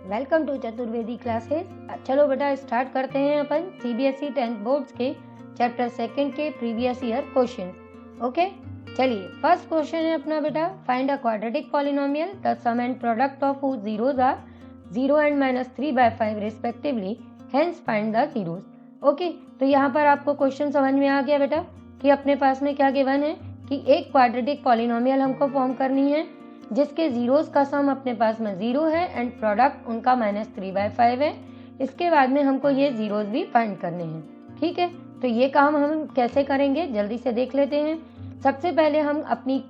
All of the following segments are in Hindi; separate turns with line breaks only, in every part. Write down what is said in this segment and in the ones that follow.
Welcome to Chaturvedi classes. चलो बेटा स्टार्ट करते हैं अपन सीबीएसई 10th बोर्ड्स के चैप्टर 2 के प्रीवियस ईयर क्वेश्चन। ओके, चलिए फर्स्ट क्वेश्चन है अपना बेटा, find a quadratic polynomial the sum and product of whose zeros are 0 and -3/5 respectively, hence find the zeros. Okay, तो यहाँ पर आपको क्वेश्चन समझ में आ गया बेटा कि अपने पास में क्या गिवन है कि एक क्वाड्रेटिक पॉलिनोमियल हमको फॉर्म करनी है जिसके जीरोस का सम अपने पास में 0 है एंड प्रोडक्ट उनका -3/5 है। इसके बाद में हमको ये जीरोस भी फाइंड करने हैं। ठीक है, तो ये काम हम कैसे करेंगे जल्दी से देख लेते हैं। सबसे पहले हम अपनी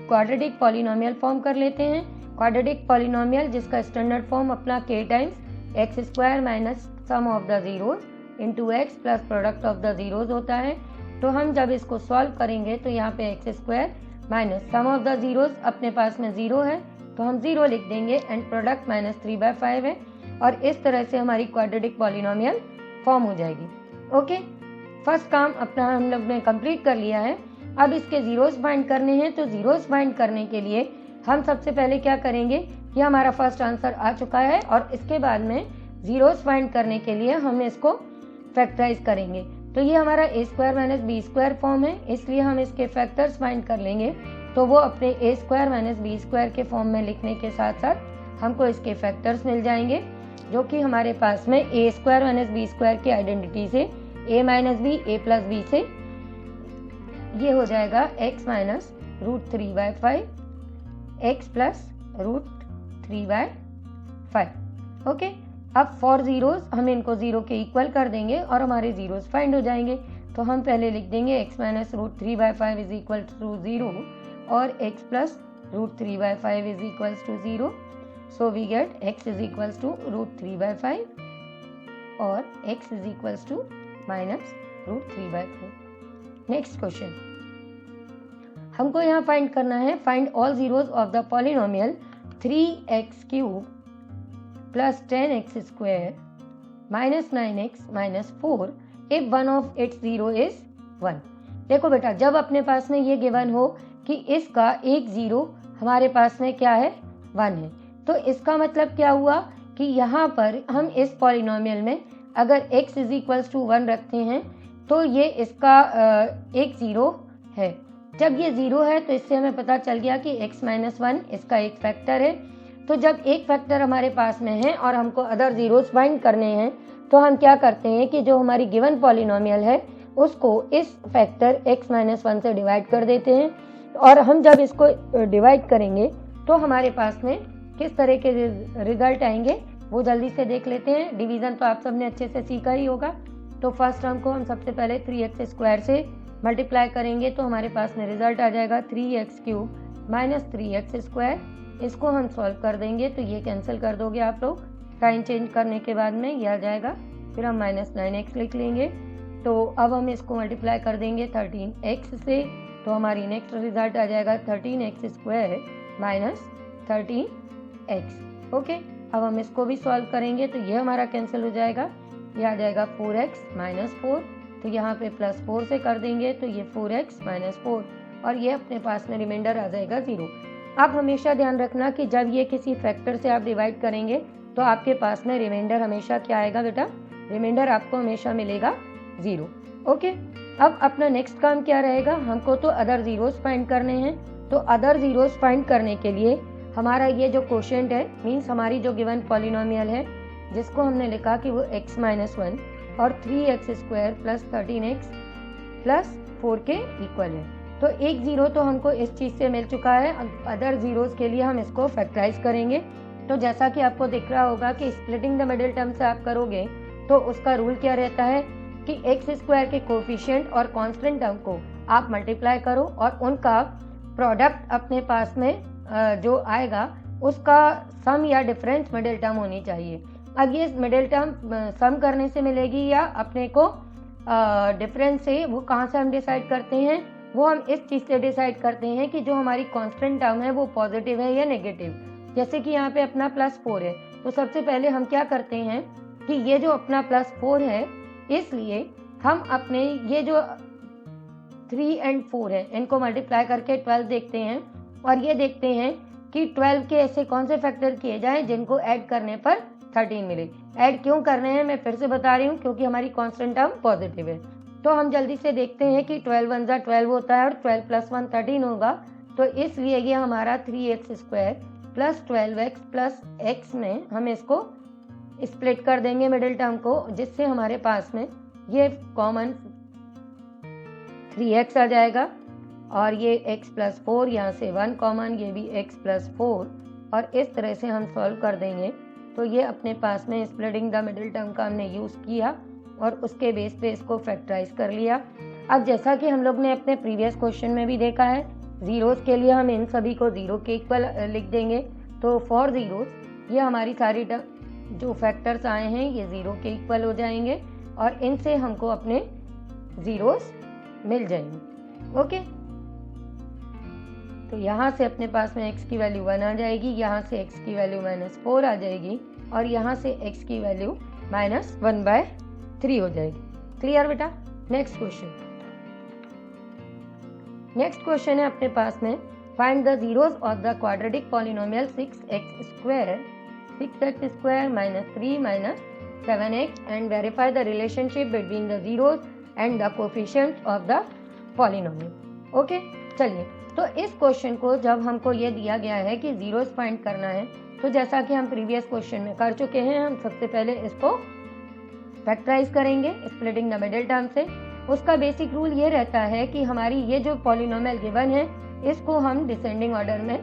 क्वाड्रेटिक पॉलिनोमियल फॉर्म कर लेते हैं। क्वाड्रेटिक पॉलिनोमियल जिसका स्टैंडर्ड फॉर्म अपना k times x² minus sum of the zeros into x plus product of the zeros होता है। तो हम जब इसको सॉल्व करेंगे तो यहाँ पे x² minus sum of the zeros अपने पास में 0 है तो हम 0 लिख देंगे एंड प्रोडक्ट -3/5 है और इस तरह से हमारी क्वाड्रेटिक पॉलिनोमियल फॉर्म हो जाएगी। ओके, फर्स्ट काम अपना हम लोग ने कंप्लीट कर लिया है। अब इसके जीरोस फाइंड करने हैं, तो जीरोस फाइंड करने के लिए हम सबसे पहले क्या करेंगे, ये हमारा फर्स्ट आंसर आ चुका है और इसके बाद में जीरोस फाइंड करने के लिए हम इसको फैक्टराइज करेंगे। तो ये हमारा a² माइनस b² फॉर्म है, इसलिए हम इसके फैक्टर्स फाइंड कर लेंगे। तो वो अपने a² माइनस b² के फॉर्म में लिखने के साथ साथ हमको इसके फैक्टर्स मिल जाएंगे, जो कि हमारे पास में a² माइनस b² की आइडेंटिटी से a minus b a plus b से ये हो जाएगा x minus √3/5 x plus √3/5। Okay, अब फॉर जीरोस हम इनको 0 के इक्वल कर देंगे और हमारे जीरोस फाइंड हो जाएंगे। तो हम पहले लिख देंगे x minus √3/5 is equal to 0 और x plus √3/5 is equal to 0। So we get x is equal to √3/5 और x is equal to minus √3/5। Next question, हमको यहाँ फाइंड करना है, find all zeros of the polynomial 3x³ plus 10x² minus 9x minus 4 if one of its zero is 1। देखो बेटा, जब अपने पास में ये गिवन हो कि इसका एक जीरो हमारे पास में क्या है 1 है, तो इसका मतलब क्या हुआ कि यहाँ पर हम इस पॉलिनोमियल में अगर x इज इक्वल्स टू 1 रखते हैं तो ये इसका एक जीरो है। जब ये 0 है तो इससे हमें पता चल गया कि x माइनस 1 इसका एक फैक्टर है। तो जब एक फैक्टर हमारे पास में है और हमको अदर जीरोस फाइंड करने हैं तो हम क्या करते हैं कि जो हमारी गिवन पॉलिनोमियल है उसको इस फैक्टर x माइनस 1 से डिवाइड कर देते हैं और हम जब इसको डिवाइड करेंगे तो हमारे पास में किस तरह के रिजल्ट आएंगे वो जल्दी से देख लेते हैं। डिवीज़न तो आप सबने अच्छे से सीखा ही होगा। तो फर्स्ट टर्म को हम सबसे पहले 3x² से मल्टीप्लाई करेंगे तो हमारे पास में रिजल्ट आ जाएगा 3x³ माइनस 3x²। इसको हम सॉल्व कर देंगे तो ये कैंसिल कर दोगे आप लोग, साइन चेंज करने के बाद में ये आ जाएगा। फिर हम माइनस 9x लिख लेंगे। तो अब हम इसको मल्टीप्लाई कर देंगे 13x से तो हमारी नेक्स्ट रिजल्ट आ जाएगा 13x² माइनस 13x। ओके, अब हम इसको भी सॉल्व करेंगे तो ये हमारा कैंसिल हो जाएगा, ये आ जाएगा 4x माइनस 4। तो यहाँ पे प्लस 4 से कर देंगे तो ये 4x माइनस 4 और ये अपने पास में रिमाइंडर आ जाएगा 0। आप हमेशा ध्यान रखना कि जब ये किसी फैक्टर से आप डिवाइड करेंगे तो आपके पास में रिमाइंडर हमेशा क्या आएगा बेटा, रिमाइंडर आपको हमेशा मिलेगा 0। ओके, अब अपना नेक्स्ट काम क्या रहेगा, हमको तो अदर जीरोस फाइंड करने हैं। तो अदर जीरोस फाइंड करने के लिए हमारा ये जो क्वोशिएंट है मीन्स हमारी जो गिवन पॉलिनोमियल है जिसको हमने लिखा कि वो x माइनस 1 और 3x² प्लस 13x प्लस 4 के इक्वल है। तो एक जीरो तो हमको इस चीज़ से मिल चुका है। अदर जीरोस के लिए हम इसको फैक्टराइज करेंगे। तो जैसा कि आपको दिख रहा होगा कि स्प्लिटिंग द मिडिल टर्म से आप करोगे तो उसका रूल क्या रहता है कि x² के कोफिशिएंट और कांस्टेंट टर्म को आप मल्टीप्लाई करो और उनका प्रोडक्ट अपने पास में जो आएगा उसका सम या डिफरेंस मिडिल टर्म होनी चाहिए। अब ये मिडिल टर्म सम करने से मिलेगी या अपने को डिफरेंस से, वो कहाँ से हम डिसाइड करते हैं, वो हम इस चीज़ से डिसाइड करते हैं कि जो हमारी कांस्टेंट टर्म है वो पॉजिटिव है या नेगेटिव। जैसे कि यहाँ पे अपना +4 है तो सबसे पहले हम क्या करते हैं कि ये जो अपना +4 है इसलिए हम अपने ये जो 3 और 4 है इनको मल्टीप्लाई करके 12 देखते हैं और ये देखते हैं कि 12 के ऐसे कौन से फैक्टर किए जाएं जिनको ऐड करने पर 13 मिले। ऐड क्यों कर रहे हैं मैं फिर से बता रही हूँ, क्योंकि हमारी कांस्टेंट टर्म पॉजिटिव है। तो हम जल्दी से देखते हैं कि 12 1 जा 12 होता है और 12 + 1 13 होगा। तो इसलिए ये हमारा 3x² + 12x + x में हम इसको स्प्लिट कर देंगे मिडिल टर्म को, जिससे हमारे पास में ये कॉमन 3x आ जाएगा और ये x + 4, यहाँ से 1 कॉमन, ये भी x + 4, और इस तरह से हम सॉल्व कर देंगे। तो ये अपने पास में स्प्लिटिंग द मिडिल टर्म का हमने यूज़ किया और उसके बेस पे इसको फैक्टराइज कर लिया। अब जैसा कि हम लोग ने अपने प्रीवियस क्वेश्चन में भी देखा है, ज़ीरोज़ के लिए हम इन सभी को 0 के इक्वल लिख देंगे। तो फॉर ज़ीरोज़ ये हमारी सारी जो फैक्टर्स आए हैं ये 0 के इक्वल हो जाएंगे और इनसे हमको अपने ज़ीरोज़ मिल जाएंगे। ओके, तो यहाँ से अपने पास में x की वैल्यू 1 आ जाएगी, यहाँ से x की वैल्यू -4 आ जाएगी और यहाँ से x की वैल्यू -1/3 हो जाएगी। क्लियर बेटा? नेक्स्ट क्वेश्चन है अपने पास में, find the zeros of the quadratic polynomial 6x² 6x² -3 -7x and verify the relationship between the zeros and the coefficients of the polynomial. Okay, चलिए, तो इस क्वेश्चन को जब हमको ये दिया गया है कि जीरोज फाइंड करना है, तो जैसा कि हम प्रीवियस क्वेश्चन में कर चुके हैं, हम सबसे पहले इसको फैक्टराइज करेंगे स्प्लिटिंग द मिडिल टर्म से। उसका बेसिक रूल ये रहता है कि हमारी ये जो पॉलिनोमियल गिवन है इसको हम डिसेंडिंग ऑर्डर में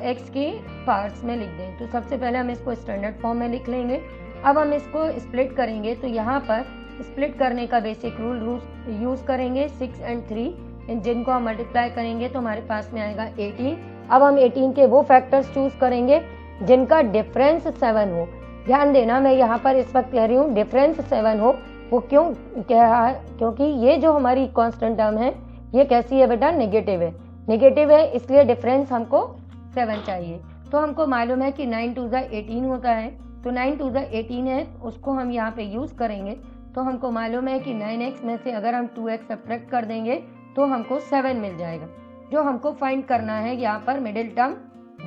x के पार्ट्स में लिख दें। तो सबसे पहले हम इसको स्टैंडर्ड फॉर्म में लिख लेंगे। अब हम इसको स्प्लिट करेंगे, तो यहाँ पर स्प्लिट करने का बेसिक रूल यूज़ करेंगे 6 और 3, जिनको हम मल्टीप्लाई करेंगे तो हमारे पास में आएगा 18। अब हम 18 के वो फैक्टर्स चूज करेंगे जिनका डिफरेंस 7 हो। ध्यान देना, मैं यहाँ पर इस वक्त कह रही हूँ डिफरेंस 7 हो। वो क्यों कह रहा है? क्योंकि ये जो हमारी कांस्टेंट टर्म है ये कैसी है बेटा? नेगेटिव है। नेगेटिव है इसलिए डिफरेंस हमको 7 चाहिए। तो हमको मालूम है कि 9 2 जा 18 होता है, तो 9 2 जा 18 है, उसको हम यहाँ पे यूज़ करेंगे। तो हमको मालूम है कि 9x में से अगर हम 2x सब्ट्रैक्ट कर देंगे तो हमको 7 मिल जाएगा। जो हमको फाइंड करना है यहाँ पर मिडिल टर्म,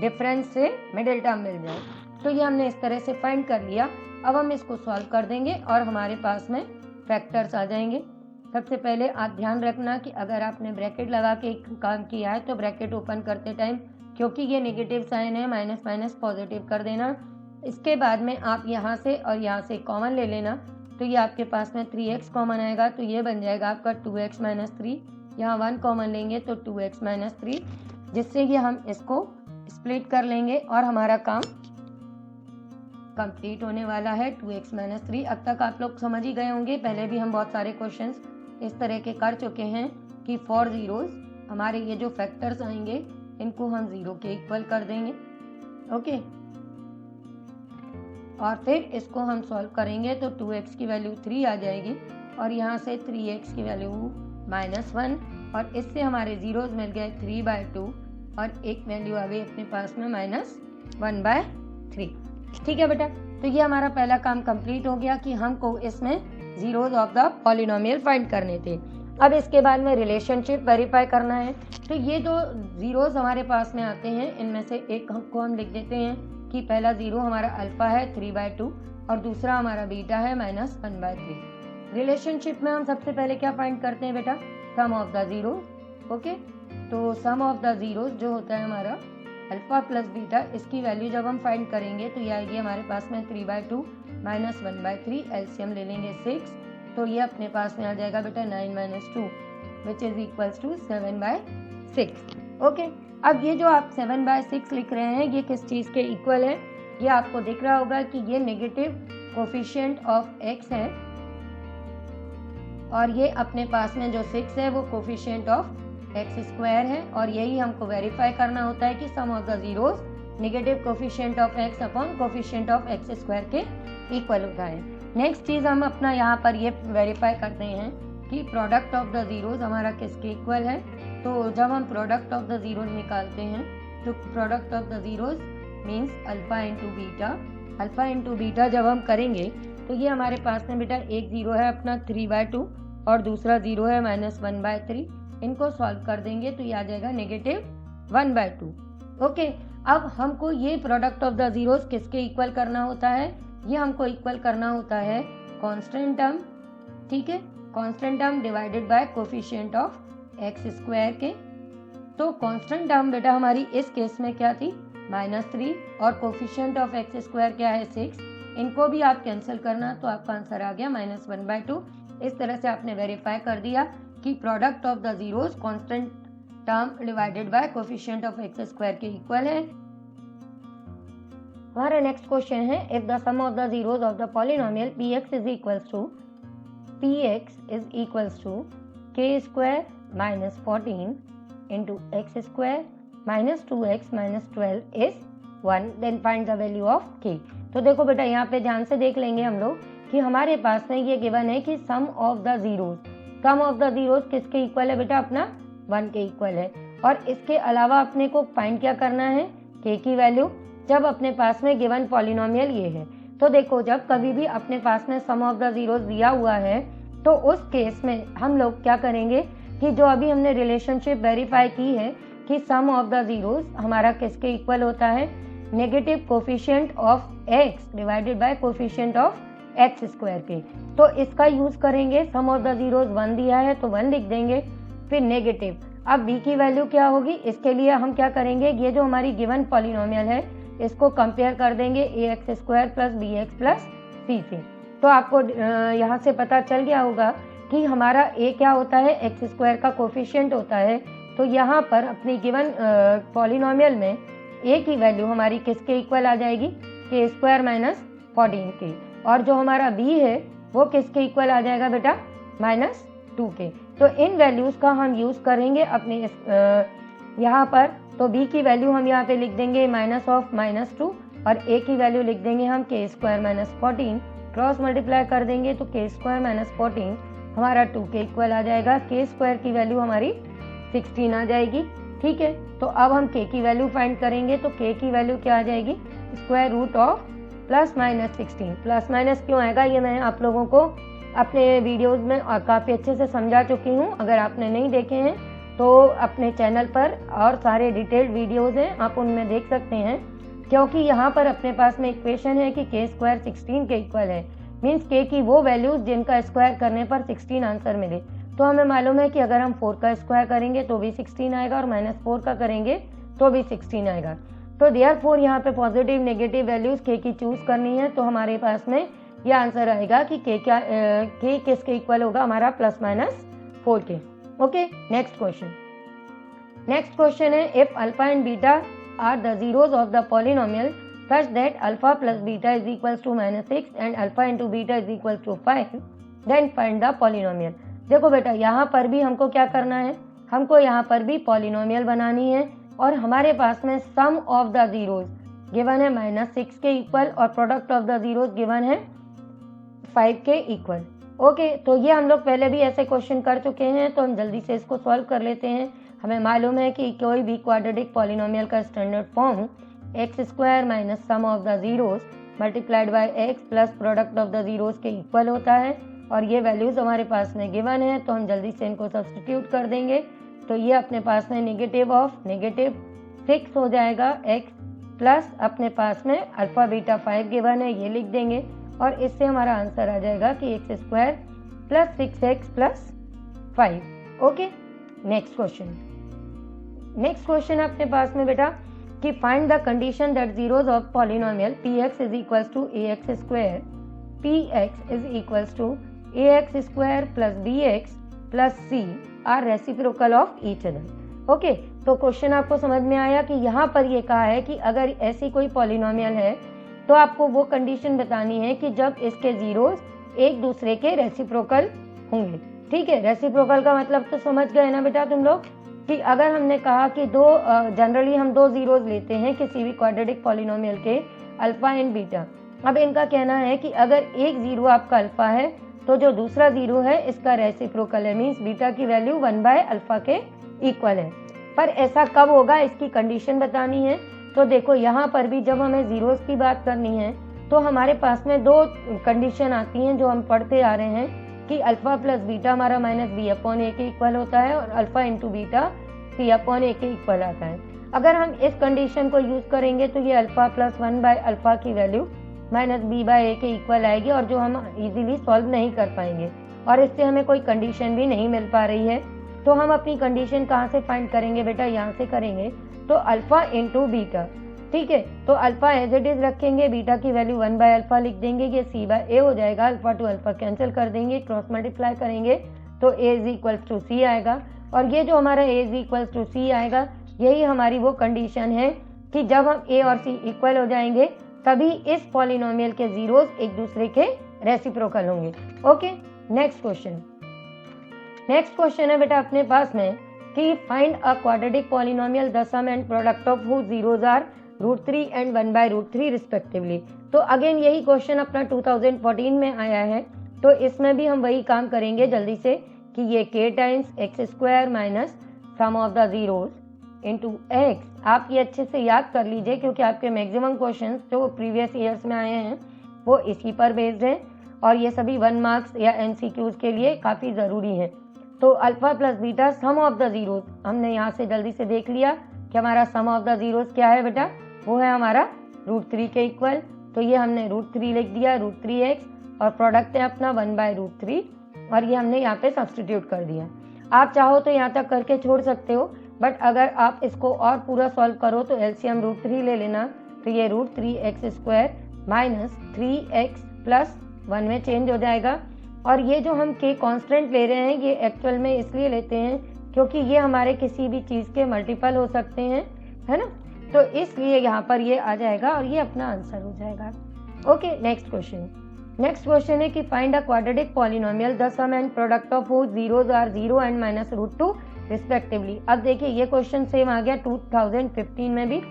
डिफरेंस से मिडिल टर्म मिल जाए। तो ये हमने इस तरह से फाइंड कर लिया। अब हम इसको सॉल्व कर देंगे और हमारे पास में फैक्टर्स आ जाएंगे। सबसे पहले आप ध्यान रखना कि अगर आपने ब्रैकेट लगा के काम किया है तो ब्रैकेट ओपन करते टाइम, क्योंकि ये नेगेटिव साइन है, माइनस माइनस पॉजिटिव कर देना। इसके बाद में आप यहाँ से और यहाँ से कॉमन ले लेना, तो ये आपके पास में 3x कॉमन आएगा, तो ये बन जाएगा आपका 2x - 3। यहाँ 1 कॉमन लेंगे तो 2x - 3, जिससे कि हम इसको स्प्लिट कर लेंगे और हमारा काम कंप्लीट होने वाला है। 2x - 3 अब तक आप लोग समझ ही गए होंगे, पहले भी हम बहुत सारे क्वेश्चंस इस तरह के कर चुके हैं कि फॉर जीरोज हमारे ये जो फैक्टर्स आएंगे इनको हम 0 के इक्वल कर देंगे। ओके, और फिर इसको हम सॉल्व करेंगे तो 2x की वैल्यू 3 आ जाएगी और यहाँ से 3x की वैल्यू -1, और इससे हमारे जीरोज मिल गए 3/2 और एक वैल्यू आ गई अपने पास में -1/3। ठीक है बेटा, तो ये हमारा पहला काम कंप्लीट हो गया कि हमको इसमें zeros of the polynomial find करने थे। अब इसके बाद में रिलेशनशिप वेरीफाई करना है। तो ये जो जीरोज हमारे पास में आते हैं इनमें से एक को हम लिख देते हैं कि पहला जीरो हमारा अल्फा है 3/2 और दूसरा हमारा बीटा है -1/3। रिलेशनशिप में हम सबसे पहले क्या फाइंड करते हैं बेटा? सम ऑफ द जीरोज। ओके, तो सम ऑफ द जीरोज जो होता है हमारा अल्फा प्लस बीटा, इसकी वैल्यू जब हम फाइंड करेंगे तो ये आएगी हमारे पास में 3/2 -1/3, एलसीएम ले लेंगे 6, तो ये अपने पास में आ जाएगा बेटा 9 - 2 विच इज इक्वल्स टू 7/6। ओके, अब ये जो आप 7/6 लिख रहे हैं ये किस चीज़ के इक्वल है? ये आपको दिख रहा होगा कि ये नेगेटिव कोफिशिएंट ऑफ x है और ये अपने पास में जो 6 है वो कोफिशिएंट ऑफ x² है, और यही हमको वेरीफाई करना होता है कि sum of the zeros negative coefficient of x upon coefficient of x² के इक्वल होता है। नेक्स्ट चीज़ हम अपना यहाँ पर ये वेरीफाई करते हैं कि प्रोडक्ट ऑफ द जीरोज हमारा किसके इक्वल है। तो जब हम प्रोडक्ट ऑफ द जीरोज निकालते हैं तो product of the zeros means alpha into beta. Alpha into beta जब हम करेंगे तो ये हमारे पास में बेटा एक जीरो है अपना 3/2 और दूसरा जीरो है -1/3। इनको सॉल्व कर देंगे तो ये आ जाएगा 1/2। ओके, अब हमको ये प्रोडक्ट ऑफ द जीरोस किसके इक्वल करना होता है? ये हमको इक्वल करना होता है कांस्टेंट टर्म, ठीक है, constant term divided by coefficient of X square के। तो कांस्टेंट टर्म बेटा हमारी इस केस में क्या थी? -3, और कोफिशिएंट ऑफ एक्स स्क्वायर क्या है? 6। इनको भी आप कैंसिल करना तो आपका आंसर आ गया -1/2। इस तरह से आपने वेरीफाई कर दिया कि product of the zeros constant term divided by coefficient of X square के इक्वल है। हमारा नेक्स्ट क्वेश्चन है, if the sum of the zeros of the polynomial px is equals to k square -14 into x square -2x -12 is 1, then find the value of k। तो देखो बेटा यहाँ पे ध्यान से देख लेंगे हम लोग कि हमारे पास में ये गिवन है कि सम ऑफ द जीरोस किसके इक्वल है बेटा? अपना 1 के इक्वल है। और इसके अलावा अपने को फाइंड क्या करना है? k की वैल्यू, जब अपने पास में गिवन पॉलिनोमियल ये है। तो देखो जब कभी भी अपने पास में सम ऑफ द जीरोस दिया हुआ है तो उस केस में हम लोग क्या करेंगे कि जो अभी हमने रिलेशनशिप वेरीफाई की है कि सम ऑफ द जीरोस हमारा किसके इक्वल होता है? Negative coefficient of x divided by coefficient of X square के। तो इसका यूज करेंगे, सम ऑफ द जीरोस 1 दिया है तो 1 लिख देंगे, फिर नेगेटिव। अब b की वैल्यू क्या होगी? इसके लिए हम क्या करेंगे, ये जो हमारी गिवन पॉलिनोमियल है इसको कंपेयर कर देंगे ax square plus bx plus c से। तो आपको यहाँ से पता चल गया होगा कि हमारा a क्या होता है? एक्स स्क्वायर का कोफिशिएंट होता है। तो यहाँ पर अपनी गिवन पॉलिनोमियल में a की वैल्यू हमारी किसके इक्वल आ जाएगी? k स्क्वायर -14 के। और जो हमारा b है वो किसके इक्वल आ जाएगा बेटा? -2 के। तो इन वैल्यूज का हम यूज करेंगे अपने यहाँ पर। तो b की वैल्यू हम यहाँ पे लिख देंगे -2 और a की वैल्यू लिख देंगे हम k स्क्वायर -14। क्रॉस मल्टीप्लाई कर देंगे तो k स्क्वायर -14 हमारा 2 के इक्वल आ जाएगा। k स्क्वायर की वैल्यू हमारी 16 आ जाएगी, ठीक है। तो अब हम k की वैल्यू फाइंड करेंगे तो k की वैल्यू क्या आ जाएगी? Square root of +-16। Plus minus क्यों आएगा ये मैं आप लोगों को अपने वीडियोस में काफ़ी अच्छे से समझा चुकी हूँ। अगर आपने नहीं देखे हैं तो अपने चैनल पर और सारे डिटेल्ड वीडियोस हैं, आप उनमें देख सकते हैं। क्योंकि यहाँ पर अपने पास में इक्वेशन है कि k स्क्वायर 16 के इक्वल है, मीन्स k की वो वैल्यूज जिनका स्क्वायर करने पर 16 आंसर मिले। तो हमें मालूम है कि अगर हम 4 का स्क्वायर करेंगे तो भी 16 आएगा और -4 का करेंगे तो भी 16 आएगा। तो देयरफॉर यहाँ पे पॉजिटिव नेगेटिव वैल्यूज k की चूज करनी है। तो हमारे पास में यह आंसर आएगा कि k किसके इक्वल होगा? हमारा +-4 के। ओके, नेक्स्ट क्वेश्चन है, if alpha and beta are the zeros of the polynomial such that alpha plus beta is equals to -6 and alpha into beta is equals to 5, then find the polynomial। देखो बेटा यहाँ पर भी हमको क्या करना है? हमको यहाँ पर भी पॉलिनोमियल बनानी है और हमारे पास में सम ऑफ द जीरोस गिवन है -6 के इक्वल और product of the zeros given है 5 के इक्वल। ओके, तो ये हम लोग पहले भी ऐसे क्वेश्चन कर चुके हैं तो हम जल्दी से इसको सॉल्व कर लेते हैं। हमें मालूम है कि कोई भी क्वाड्रेटिक पॉलिनोमियल का standard form x square minus sum of the zeros multiplied by x plus product of the zeros के इक्वल होता है। और ये वैल्यूज हमारे पास में गिवन है तो हम जल्दी से इनको सब्स्टिट्यूट कर देंगे। तो ये अपने पास में नेगेटिव ऑफ नेगेटिव 6 हो जाएगा एक्स प्लस अपने पास में अल्फा बीटा 5 गिवन है, ये लिख देंगे और इससे हमारा आंसर आ जाएगा कि X square plus 6x plus 5। Okay, next question अपने पास में बेटा कि find the condition that zeros of polynomial px is equals to ax square px is equals to ax square plus bx plus c are reciprocal of each other. Okay, तो क्वेश्चन आपको समझ में आया कि यहाँ पर ये कहा है कि अगर ऐसी कोई पॉलिनोमियल है तो आपको वो कंडीशन बतानी है कि जब इसके जीरोस एक दूसरे के रेसिप्रोकल होंगे। ठीक है, रेसिप्रोकल का मतलब तो समझ गए ना बेटा तुम लोग कि अगर हमने कहा कि जनरली हम दो जीरोस लेते हैं किसी भी क्वाड्रेटिक पॉलिनोमियल के, अल्फा एंड बीटा। अब इनका कहना है कि अगर एक जीरो आपका अल्फा है तो जो दूसरा जीरो है इसका रेसिप्रोकल है, मीन्स बीटा की वैल्यू 1/अल्फा के इक्वल है। पर ऐसा कब होगा इसकी कंडीशन बतानी है। तो देखो यहाँ पर भी जब हमें जीरोस की बात करनी है तो हमारे पास में दो कंडीशन आती हैं जो हम पढ़ते आ रहे हैं कि अल्फा प्लस बीटा हमारा -b/a के इक्वल होता है और अल्फा इंटू बीटा सी अपॉन ए के इक्वल आता है। अगर हम इस कंडीशन को यूज करेंगे तो ये अल्फा प्लस 1 बाय अल्फा की वैल्यू माइनस बी बाय ए के इक्वल आएगी, और जो हम इजीली सॉल्व नहीं कर पाएंगे, और इससे हमें कोई कंडीशन भी नहीं मिल पा रही है। तो हम अपनी कंडीशन कहाँ से फाइंड करेंगे बेटा, यहाँ से करेंगे। तो अल्फा इंटू बीटा, ठीक है, तो अल्फा एज इट इज रखेंगे, बीटा की वैल्यू 1 बाय अल्फा लिख देंगे, ये सी बाय ए हो जाएगा। अल्फा टू अल्फा कैंसिल कर देंगे, क्रॉस मल्टीप्लाई करेंगे तो ए इज इक्वल टू सी आएगा। और ये जो हमारा ए इज इक्वल टू सी आएगा, यही हमारी वो कंडीशन है कि जब हम ए और सी इक्वल हो जाएंगे तभी इस पॉलिनोमियल के जीरोस एक दूसरे के रेसिप्रोकल होंगे। ओके, नेक्स्ट क्वेश्चन है बेटा अपने पास में कि find a quadratic polynomial the sum and product of whose zeros are √3 and 1/√3 respectively. तो अगेन यही क्वेश्चन अपना 2014 में आया है, तो इसमें भी हम वही काम करेंगे जल्दी से कि ये k times x square minus sum of the zeros into x. आप ये अच्छे से याद कर लीजिए क्योंकि आपके मैक्सिमम क्वेश्चंस जो प्रीवियस ईयर्स में आए हैं वो इसी पर बेस्ड हैं, और ये सभी 1 मार्क्स या MCQs के लिए काफ़ी ज़रूरी है। तो alpha plus beta some of the zeros, हमने यहाँ से जल्दी से देख लिया कि हमारा सम ऑफ द जीरोस क्या है बेटा, वो है हमारा √3 के इक्वल। तो ये हमने √3 लिख दिया, √3x, और प्रोडक्ट है अपना 1/√3, और ये हमने यहाँ पे सब्सटीट्यूट कर दिया। आप चाहो तो यहाँ तक करके छोड़ सकते हो, बट अगर आप इसको और पूरा सॉल्व करो तो एलसीएम √3 ले लेना, तो ये √3x² माइनस 3x प्लस 1 में चेंज हो जाएगा। और ये जो हम k कांस्टेंट ले रहे हैं ये एक्चुअल में इसलिए लेते हैं क्योंकि ये हमारे किसी भी चीज़ के मल्टीपल हो सकते हैं, है ना, तो इसलिए यहाँ पर ये आ जाएगा और ये अपना आंसर हो जाएगा। ओके, नेक्स्ट क्वेश्चन है कि find a quadratic polynomial the sum and product of whose zeros are 0 and -√2 respectively. अब देखिए ये क्वेश्चन सेम आ गया 2015 में भी,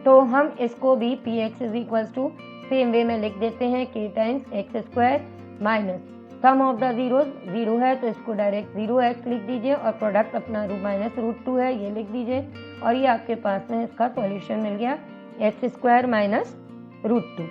तो हम इसको भी px is equal to same way में लिख देते हैं k times x² minus sum of the zeros, 0 है तो इसको डायरेक्ट 0x लिख दीजिए, और प्रोडक्ट अपना -√2 है ये लिख दीजिए, और ये आपके पास में इसका सॉल्यूशन मिल गया x² माइनस √2।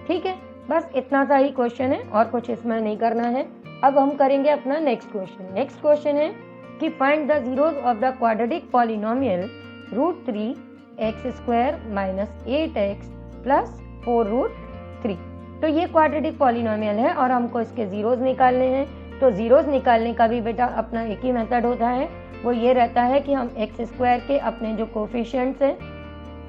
ठीक है, बस इतना सा ही क्वेश्चन है और कुछ इसमें नहीं करना है। अब हम करेंगे अपना नेक्स्ट क्वेश्चन है कि find the zeros of the quadratic polynomial √3x² minus 8x plus 4√3। तो ये क्वाड्रेटिक पॉलिनोमियल है और हमको इसके जीरोस निकालने हैं। तो जीरोस निकालने का भी बेटा अपना एक ही मेथड होता है, वो ये रहता है कि हम x² के अपने जो कोफिशिएंट्स हैं,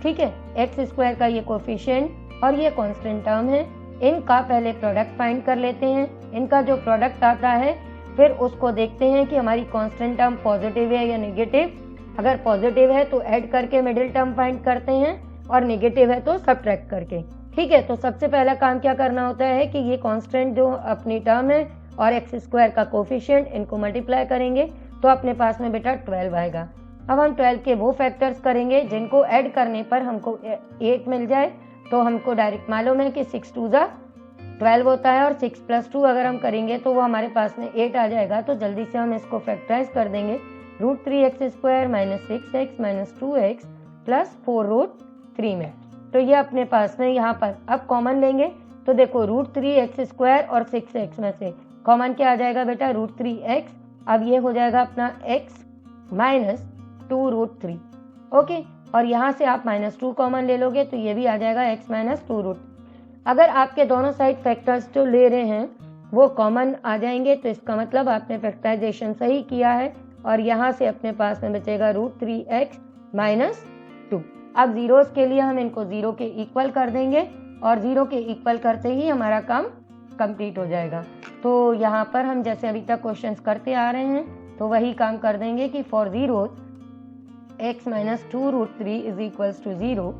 ठीक है, x² का ये कोफिशिएंट और ये कांस्टेंट टर्म है, इनका पहले प्रोडक्ट फाइंड कर लेते हैं। इनका जो प्रोडक्ट आता है फिर उसको देखते हैं कि हमारी कांस्टेंट टर्म पॉजिटिव है या नेगेटिव। अगर पॉजिटिव है तो ऐड करके मिडिल टर्म फाइंड करते हैं, और नेगेटिव है तो सब्ट्रैक्ट करके। ठीक है, तो सबसे पहला काम क्या करना होता है कि ये कांस्टेंट जो अपनी टर्म है और x² का कोफिशिएंट, इनको मल्टीप्लाई करेंगे तो अपने पास में बेटा 12 आएगा। अब हम 12 के वो फैक्टर्स करेंगे जिनको ऐड करने पर हमको 8 मिल जाए। तो हमको डायरेक्ट मालूम है कि 6 2 12 होता है, और 6 + 2 अगर हम करेंगे तो वो हमारे पास में 8 आ जाएगा। तो जल्दी से हम इसको फैक्टराइज कर देंगे, √3x² minus 6x minus 2x plus 4√3 में। तो ये अपने पास में यहाँ पर अब कॉमन लेंगे, तो देखो √3x² और 6x में से कॉमन क्या आ जाएगा बेटा, √3x। अब ये हो जाएगा अपना x माइनस 2√3। ओके, और यहाँ से आप -2 कॉमन ले लोगे तो ये भी आ जाएगा x माइनस 2√। अगर आपके दोनों साइड फैक्टर्स जो ले रहे हैं वो कॉमन आ जाएंगे तो इसका मतलब आपने फैक्टराइजेशन सही किया है, और यहाँ से अपने पास में बचेगा √3x माइनस 2। अब जीरोस के लिए हम इनको 0 के इक्वल कर देंगे, और 0 के इक्वल करते ही हमारा काम कंप्लीट हो जाएगा। तो यहाँ पर हम जैसे अभी तक क्वेश्चंस करते आ रहे हैं तो वही काम कर देंगे कि for zeros x minus 2√3 is equals to 0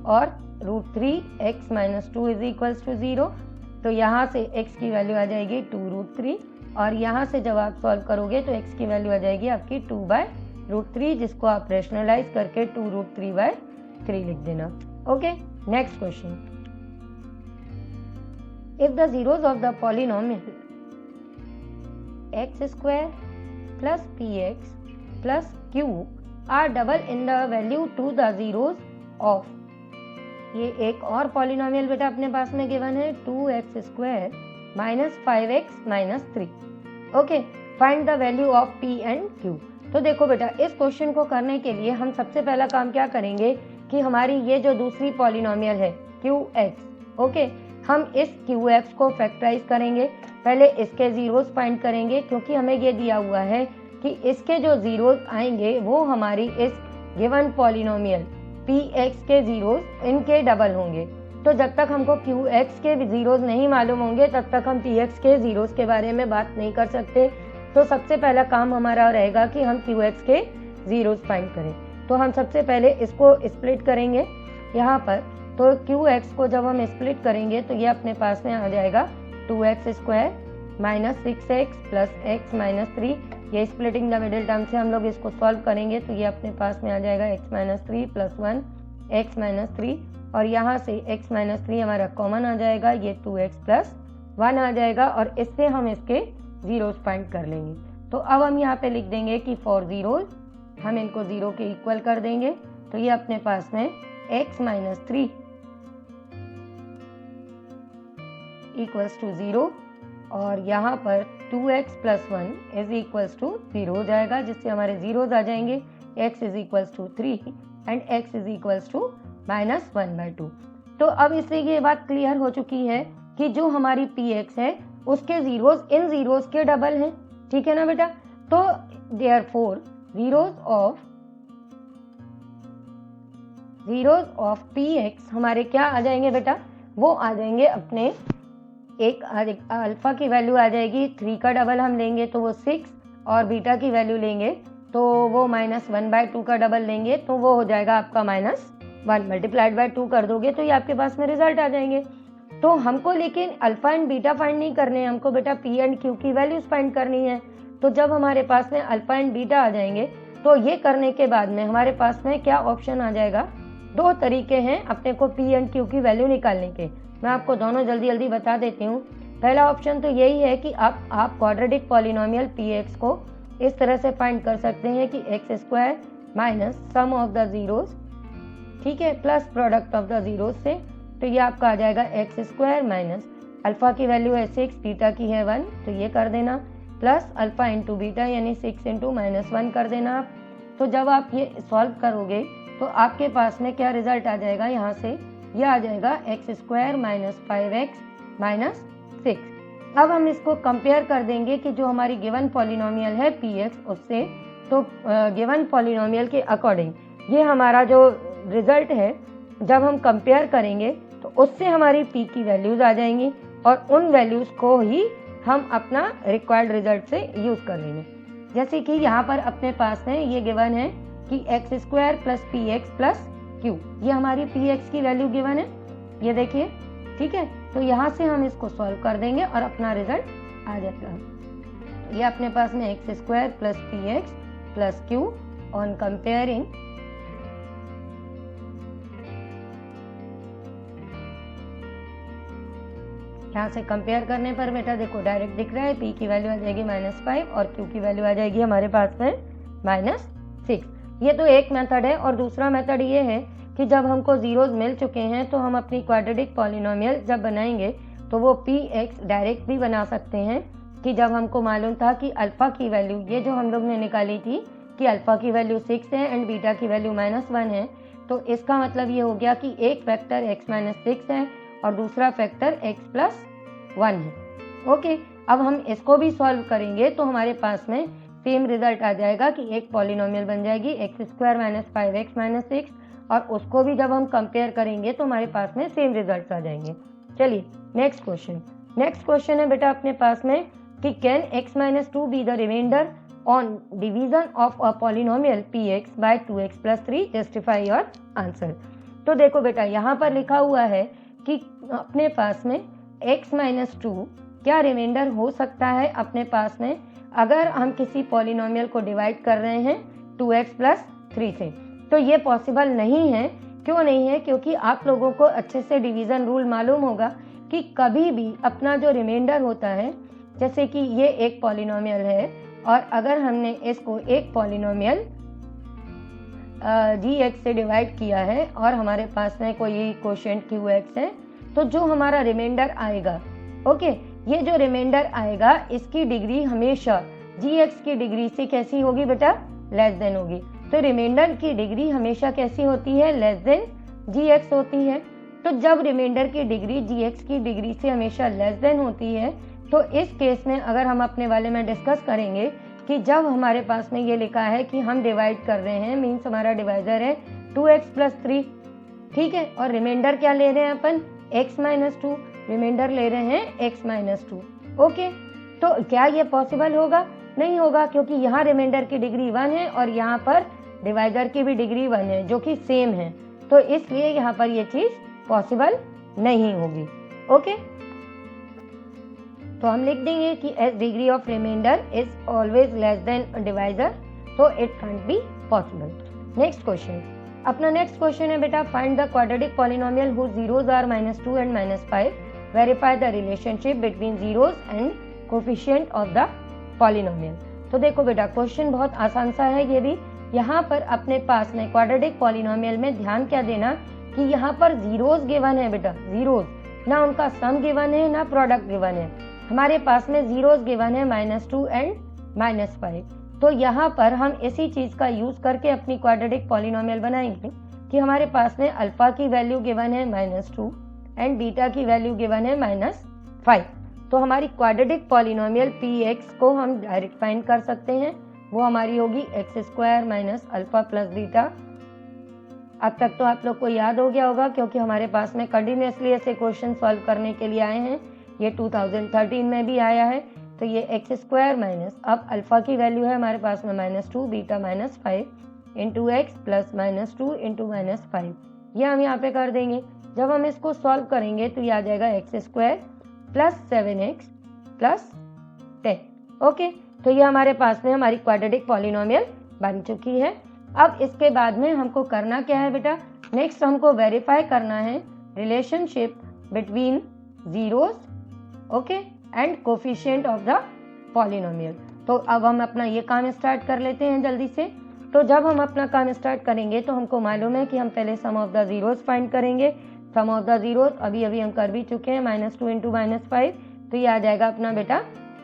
और √3x minus 2 is equals to 0। तो यहाँ से x की वैल्यू आ जाएगी 2√3, और यहाँ से जब आप सॉल्व करोगे तो x की वैल्यू आ जाएगी आपकी 2/√3, जिसको आप रेशनलाइज करके 2√3/3 लिख देना। Okay, next question, if the zeros of the polynomial x² plus px plus q are double in the value to the zeros of, ये एक और पॉलिनोमियल बेटा अपने पास में गिवन है 2x² minus 5x minus 3। Okay, find the value of p and q। तो देखो बेटा, इस क्वेश्चन को करने के लिए हम सबसे पहला काम क्या करेंगे कि हमारी ये जो दूसरी पॉलिनोमियल है QX, ओके, हम इस QX को फैक्टराइज करेंगे। पहले इसके जीरोस फाइंड करेंगे, क्योंकि हमें ये दिया हुआ है कि इसके जो जीरोस आएंगे वो हमारी इस गिवन पॉलिनोमियल PX के जीरोस इनके डबल होंगे। तो जब तक हमको QX के जीरोस नहीं मालूम होंगे तब तक हम PX के जीरोस के बारे में बात नहीं कर सकते। तो सबसे पहला काम हमारा रहेगा कि हम QX के जीरोस फाइंड करें। तो हम सबसे पहले इसको स्प्लिट करेंगे यहाँ पर। तो QX को जब हम स्प्लिट करेंगे तो ये अपने पास में आ जाएगा 2x square minus 6x plus x minus 3। ये स्प्लिटिंग द मिडिल टर्म से हम लोग इसको सॉल्व करेंगे तो ये अपने पास में आ जाएगा x minus 3 plus 1 x minus 3, और यहाँ से x माइनस 3 हमारा कॉमन आ जाएगा, ये 2x प्लस 1 आ जाएगा, और इससे हम इसके जीरोस फाइंड कर लेंगे। तो अब हम यहाँ पे लिख देंगे कि फॉर जीरोस हम इनको 0 के इक्वल कर देंगे। तो ये अपने पास में x माइनस 3 इक्वल्स टू 0, और यहाँ पर 2x plus 1 is equals to 0 हो जाएगा, जिससे हमारे जीरोस आ जाएंगे। x is equals to 3 and x is equals to minus 1/2। तो अब इससे ये बात क्लियर हो चुकी है कि जो हमारी PX है उसके जीरोस इन जीरोस के डबल हैं, ठीक है ना बेटा। तो देयरफॉर जीरोस ऑफ PX हमारे क्या आ जाएंगे बेटा, वो आ जाएंगे अपने एक अल्फा की वैल्यू आ जाएगी 3 का डबल हम लेंगे तो वो 6, और बीटा की वैल्यू लेंगे तो वो -1/2 का डबल लेंगे तो वो हो जाएगा आपका -1 मल्टीप्लाइड बाय 2 कर दोगे तो ये आपके पास में रिजल्ट आ जाएंगे। तो हमको लेकिन अल्फा एंड बीटा फाइंड नहीं करने हैं, हमको बेटा P एंड Q की वैल्यूज फाइंड करनी है। तो जब हमारे पास में अल्फा एंड बीटा आ जाएंगे तो ये करने के बाद में हमारे पास में क्या ऑप्शन आ जाएगा, 2 तरीके हैं अपने को P एंड Q की वैल्यू निकालने के। मैं आपको दोनों जल्दी जल्दी बता देती हूँ। पहला ऑप्शन तो यही है कि आप क्वाड्रेटिक पॉलिनोमियल PX को इस तरह से फाइंड कर सकते हैं कि x square minus sum of the zeros, ठीक है, plus product of the zeros से। तो ये आपका आ जाएगा x स्क्वायर माइनस अल्फा की वैल्यू है 6, बीटा की है 1, तो ये कर देना, प्लस अल्फा इंटू बीटा यानी 6 इंटू -1 कर देना आप। तो जब आप ये सॉल्व करोगे तो आपके पास में क्या रिजल्ट आ जाएगा, यहाँ से ये आ जाएगा x square minus 5x minus 6। अब हम इसको कंपेयर कर देंगे कि जो हमारी गिवन पॉलिनोमियल है PX उससे। तो गिवन पॉलिनोमियल के अकॉर्डिंग ये हमारा जो रिजल्ट है जब हम कंपेयर करेंगे तो उससे हमारी P की वैल्यूज आ जाएंगी, और उन वैल्यूज को ही हम अपना रिक्वायर्ड रिजल्ट से यूज कर लेंगे। जैसे कि यहाँ पर अपने पास में ये गिवन है कि x square plus PX plus Q, ये हमारी PX की वैल्यू गिवन है, ये देखिए, ठीक है। तो यहाँ से हम इसको सॉल्व कर देंगे और अपना रिजल्ट आ जाएगा। ये अपने पास में x square plus PX plus Q on comparing यहाँ से कंपेयर करने पर बेटा देखो डायरेक्ट दिख रहा है, P की वैल्यू आ जाएगी -5 और Q की वैल्यू आ जाएगी हमारे पास में -6। ये तो एक मेथड है, और दूसरा मेथड ये है कि जब हमको जीरोस मिल चुके हैं तो हम अपनी क्वाड्रेटिक पॉलिनोमियल जब बनाएंगे तो वो PX डायरेक्ट भी बना सकते हैं कि जब हमको मालूम था कि अल्फा की वैल्यू, ये जो हम लोग ने निकाली थी कि अल्फा की वैल्यू 6 है एंड बीटा की वैल्यू -1 है, तो इसका मतलब ये हो गया कि एक फैक्टर x-6 है और दूसरा फैक्टर x प्लस 1 है। ओके, अब हम इसको भी सॉल्व करेंगे तो हमारे पास में सेम रिजल्ट आ जाएगा कि एक पॉलिनोमियल बन जाएगी x square minus 5x minus 6, और उसको भी जब हम कंपेयर करेंगे तो हमारे पास में सेम रिजल्ट आ जाएंगे। चलिए नेक्स्ट क्वेश्चन है बेटा अपने पास में कि can x-2 be the remainder on division of a polynomial px by 2x plus 3, justify your answer. तो देखो बेटा यहाँ पर लिखा हुआ है कि अपने पास में x-2 क्या रिमाइंडर हो सकता है अपने पास में अगर हम किसी पॉलिनोमियल को डिवाइड कर रहे हैं 2x प्लस 3 से। तो ये पॉसिबल नहीं है। क्यों नहीं है? क्योंकि आप लोगों को अच्छे से डिवीजन रूल मालूम होगा कि कभी भी अपना जो रिमाइंडर होता है, जैसे कि ये एक पॉलिनोमियल है और अगर हमने इसको एक पॉलिनोमियल gx से डिवाइड किया है और हमारे पास में कोई कोशेंट qx है, तो जो हमारा रिमाइंडर आएगा, ओके, ये जो रिमाइंडर आएगा इसकी डिग्री हमेशा gx की डिग्री से कैसी होगी बेटा? लेस देन होगी। तो रिमाइंडर की डिग्री हमेशा कैसी होती है, लेस देन gx होती है। तो जब रिमाइंडर की डिग्री gx की डिग्री से हमेशा लेस देन होती है, तो इस केस में अगर हम अपने वाले में डिस्कस करेंगे कि जब हमारे पास में ये लिखा है कि हम डिवाइड कर रहे हैं, मीन्स हमारा डिवाइजर है 2x + 3, ठीक है, और रिमाइंडर क्या ले रहे हैं अपन, x - 2, रिमाइंडर ले रहे हैं x - 2। ओके, तो क्या ये पॉसिबल होगा, नहीं होगा, क्योंकि यहाँ रिमाइंडर की डिग्री 1 है और यहाँ पर डिवाइजर की भी डिग्री 1 है, जो कि सेम है, तो इसलिए यहाँ पर ये चीज पॉसिबल नहीं होगी। ओके, तो हम लिख देंगे कि as degree of remainder is always less than divisor, तो it can't be possible. Next question, अपना नेक्स्ट क्वेश्चन है बेटा, find the quadratic polynomial whose zeros are -2 and -5, verify the relationship between zeros and coefficient of the polynomial. तो देखो बेटा, क्वेश्चन बहुत आसान सा है ये भी। यहाँ पर अपने पास में क्वाड्रेटिक पॉलिनोमियल में ध्यान क्या देना कि यहाँ पर जीरोस गिवन है बेटा, जीरोस, ना उनका सम गिवन है ना प्रोडक्ट गिवन है, हमारे पास में जीरोस गिवन है -2 एंड -5। तो यहाँ पर हम इसी चीज का यूज करके अपनी क्वाड्रेटिक पॉलिनोमियल बनाएंगे कि हमारे पास में अल्फा की वैल्यू गिवन है -2 एंड बीटा की वैल्यू गिवन है -5। तो हमारी क्वाड्रेटिक पॉलिनोमियल px को हम डायरेक्ट फाइंड कर सकते हैं, वो हमारी होगी x² - अल्फा + बीटा। अब तक तो आप लोग को याद हो गया होगा, क्योंकि हमारे पास में कंटिन्यूसली ऐसे क्वेश्चन सॉल्व करने के लिए आए हैं, ये 2013 में भी आया है। तो ये x² - अब अल्फा की वैल्यू है हमारे पास में -2, बीटा -5 इंटू x + -2 इंटू -5, ये हम यहाँ पे कर देंगे। जब हम इसको सॉल्व करेंगे तो ये आ जाएगा x² + 7x + 10। ओके, तो ये हमारे पास में हमारी क्वाड्रेटिक पॉलिनोमियल बन चुकी है। अब इसके बाद में हमको करना क्या है बेटा, नेक्स्ट हमको वेरीफाई करना है relationship between zeros, okay, and coefficient of the polynomial. तो अब हम अपना ये काम स्टार्ट कर लेते हैं जल्दी से। तो जब हम अपना काम स्टार्ट करेंगे तो हमको मालूम है कि हम पहले sum of the zeros find करेंगे। सम ऑफ द जीरोस अभी हम कर भी चुके हैं, -2 इंटू -5, तो ये आ जाएगा अपना बेटा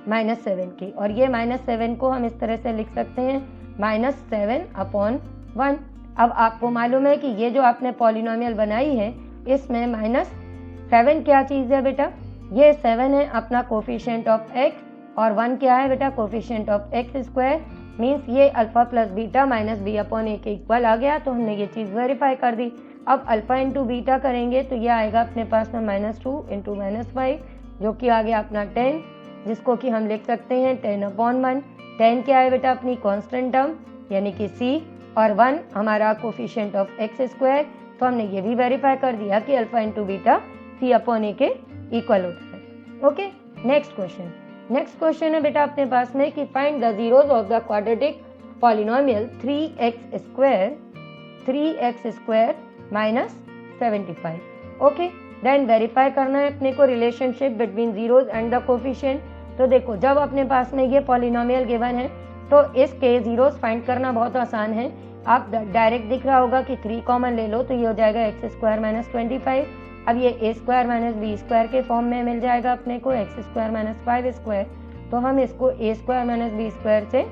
-7 की, और ये -7 को हम इस तरह से लिख सकते हैं -7/1। अब आपको मालूम है कि ये जो आपने पॉलिनोमियल बनाई है इसमें -7 क्या चीज़ है बेटा, ये 7 है अपना कोफिशिएंट ऑफ x और 1 क्या है बेटा, कोफिशिएंट ऑफ x², मीन्स ये अल्फा + बीटा -b/a के इक्वल आ गया। तो हमने ये चीज़ वेरीफाई कर दी। अब अल्फा इंटू बीटा करेंगे तो ये आएगा अपने पास में -2 इंटू -5, जो कि आ गया अपना 10, जिसको कि हम लिख सकते हैं 10/1। 10 क्या है बेटा, अपनी कांस्टेंट टर्म यानी कि c, और 1 हमारा कोफिशिएंट ऑफ x²। तो हमने ये भी वेरीफाई कर दिया कि अल्फा इंटू बीटा c/a के इक्वल होता है। ओके, नेक्स्ट क्वेश्चन है बेटा अपने पास में कि find the zeros of the quadratic polynomial 3x² - 75। Okay, then verify करना है अपने को relationship between zeros and the coefficient. तो देखो, जब अपने पास में ये पॉलिनोमियल गिवन है तो इसके जीरोस फाइंड करना बहुत आसान है। आप डायरेक्ट दिख रहा होगा कि 3 कॉमन ले लो तो ये हो जाएगा x² - 25। अब ये a² - b² के फॉर्म में मिल जाएगा अपने को, x² - 5²। तो हम इसको a² - b² से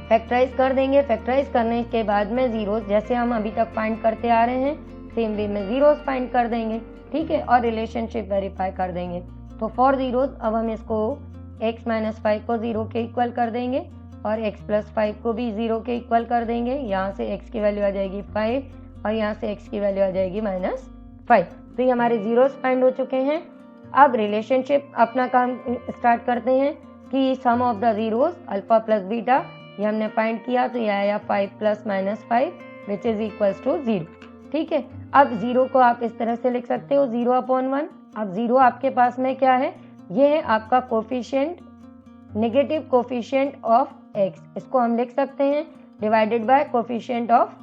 फैक्टराइज कर देंगे। फैक्टराइज करने के बाद में जीरोस जैसे हम अभी तक फाइंड करते आ रहे हैं सेम वे में जीरोस फाइंड कर देंगे, ठीक है, और रिलेशनशिप वेरीफाई कर देंगे। तो फॉर जीरोस अब हम इसको x - 5 को 0 के इक्वल कर देंगे और x + 5 को भी 0 के इक्वल कर देंगे। यहाँ से x की वैल्यू आ जाएगी 5 और यहाँ से x की वैल्यू आ जाएगी -5। तो ये हमारे जीरोस फाइंड हो चुके हैं। अब रिलेशनशिप अपना काम स्टार्ट करते हैं कि sum of the zeros alpha + beta, ये हमने फाइंड किया तो ये आया 5 + -5 विच इज इक्वल्स टू 0, ठीक है। अब 0 को आप इस तरह से लिख सकते हो 0/1। अब 0 आपके पास में क्या है, ये है आपका coefficient, negative coefficient of x, इसको हम लिख सकते हैं divided by coefficient of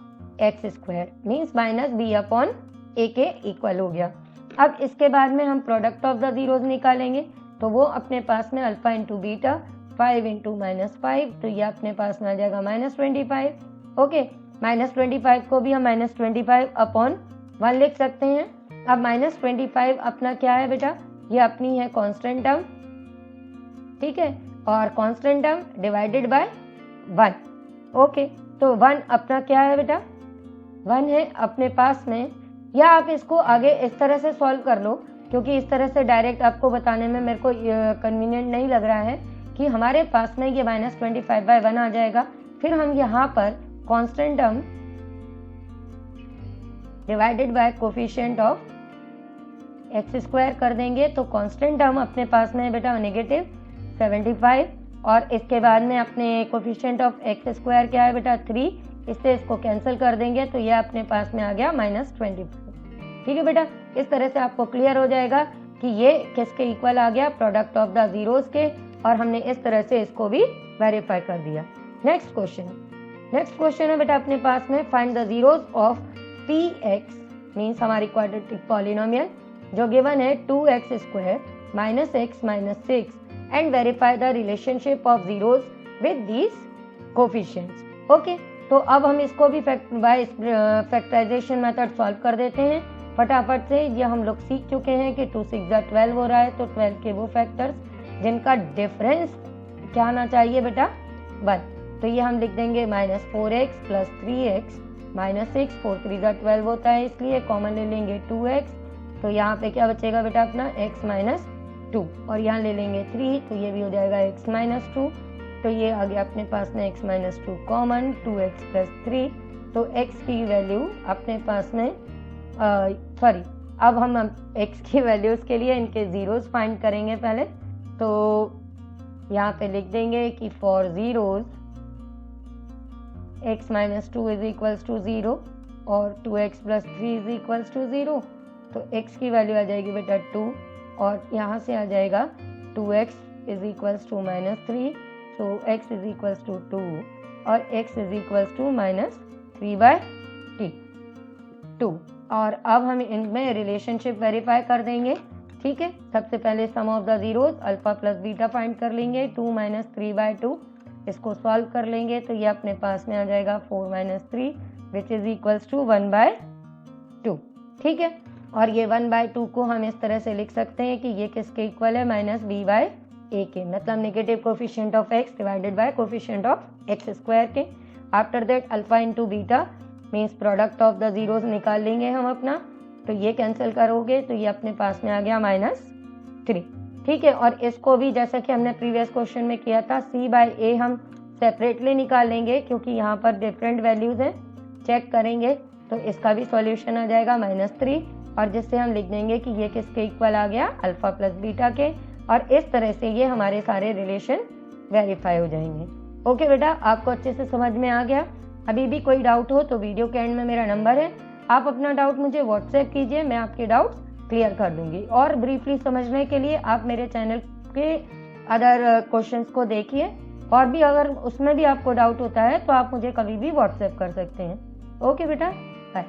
x² means -b/a के इक्वल हो गया। अब इसके बाद में हम प्रोडक्ट ऑफ द जीरोस निकालेंगे, तो वो अपने पास में अल्फा इंटू बीटा 5 इंटू -5, तो ये अपने पास में आ जाएगा -25। ओके, -25 को भी हम -25/1 लिख सकते हैं। अब -25 अपना क्या है बेटा, ये अपनी है कांस्टेंट टर्म, ठीक है, और constant term divided bye 1। Okay, तो 1 अपना क्या है बेटा, 1 है अपने पास में। या आप इसको आगे इस तरह से सॉल्व कर लो, क्योंकि इस तरह से डायरेक्ट आपको बताने में मेरे को कन्वीनियंट नहीं लग रहा है कि हमारे पास में ये -25/1 आ जाएगा। फिर हम यहाँ पर constant term divided by coefficient of x² कर देंगे, तो कांस्टेंट टर्म अपने पास में बेटा -75, और इसके बाद में अपने कोफिशिएंट ऑफ x² क्या है बेटा 3, इससे इसको कैंसिल कर देंगे, तो ये अपने पास में आ गया -25। ठीक है बेटा, इस तरह से आपको क्लियर हो जाएगा कि ये किसके इक्वल आ गया, प्रोडक्ट ऑफ द जीरोस के, और हमने इस तरह से इसको भी वेरीफाई कर दिया। नेक्स्ट क्वेश्चन है बेटा अपने पास में, find the zeros of px means हमारी क्वाड्रेटिक पॉलिनोमियल जो गिवन है 2x² -x - 6 and verify the relationship of zeros with these coefficients. Okay, तो अब हम इसको भी बाय फैक्टराइजेशन मेथड सॉल्व कर देते हैं फटाफट से। ये हम लोग सीख चुके हैं कि 2 6 12 हो रहा है, तो 12 के वो फैक्टर्स जिनका डिफरेंस क्या आना चाहिए बेटा 1, तो ये हम लिख देंगे -4x + 3x -6, 4 3 12 होता है, इसलिए कॉमन ले लेंगे 2x, तो यहाँ पे क्या बचेगा बेटा अपना x - 2, और यहाँ ले लेंगे 3, तो ये भी हो जाएगा x - 2, तो ये आ गया अपने पास में x - 2 कॉमन, 2x + 3, तो x की वैल्यू अपने पास में अब हम x की वैल्यूज के लिए इनके जीरोस फाइंड करेंगे पहले। तो यहाँ पे लिख देंगे कि फॉर जीरोस x - 2 = 0 और 2x + 3 = 0, तो x की वैल्यू आ जाएगी बेटा 2, और यहाँ से आ जाएगा 2x = -3, तो x = 2 और x = -3/2। और अब हम इनमें रिलेशनशिप वेरीफाई कर देंगे। ठीक है, सबसे पहले sum of the zeros alpha plus beta find कर लेंगे, 2 - 3/2, इसको सॉल्व कर लेंगे, तो ये अपने पास में आ जाएगा 4 - 3 विच इज इक्वल्स टू 1/2। ठीक है, और ये 1/2 को हम इस तरह से लिख सकते हैं कि ये किसके इक्वल है, -b/a के, मतलब negative coefficient of x divided by coefficient of x² के। After that alpha into beta means product of the zeros निकाल लेंगे हम अपना, तो ये कैंसिल करोगे तो ये अपने पास में आ गया -3। ठीक है, और इसको भी जैसा कि हमने प्रीवियस क्वेश्चन में किया था c/a हम सेपरेटली निकाल लेंगे, क्योंकि यहाँ पर डिफरेंट वैल्यूज हैं, चेक करेंगे तो इसका भी सॉल्यूशन आ जाएगा -3, और जिससे हम लिख देंगे कि ये किसके इक्वल आ गया, अल्फा प्लस बीटा के, और इस तरह से ये हमारे सारे रिलेशन वेरीफाई हो जाएंगे। ओके बेटा, आपको अच्छे से समझ में आ गया। अभी भी कोई डाउट हो तो वीडियो के एंड में मेरा नंबर है, आप अपना डाउट मुझे व्हाट्सएप कीजिए, मैं आपके डाउट्स क्लियर कर दूंगी। और ब्रीफली समझने के लिए आप मेरे चैनल के अदर क्वेश्चंस को देखिए, और भी अगर उसमें भी आपको डाउट होता है तो आप मुझे कभी भी व्हाट्सएप कर सकते हैं। ओके बेटा, बाय।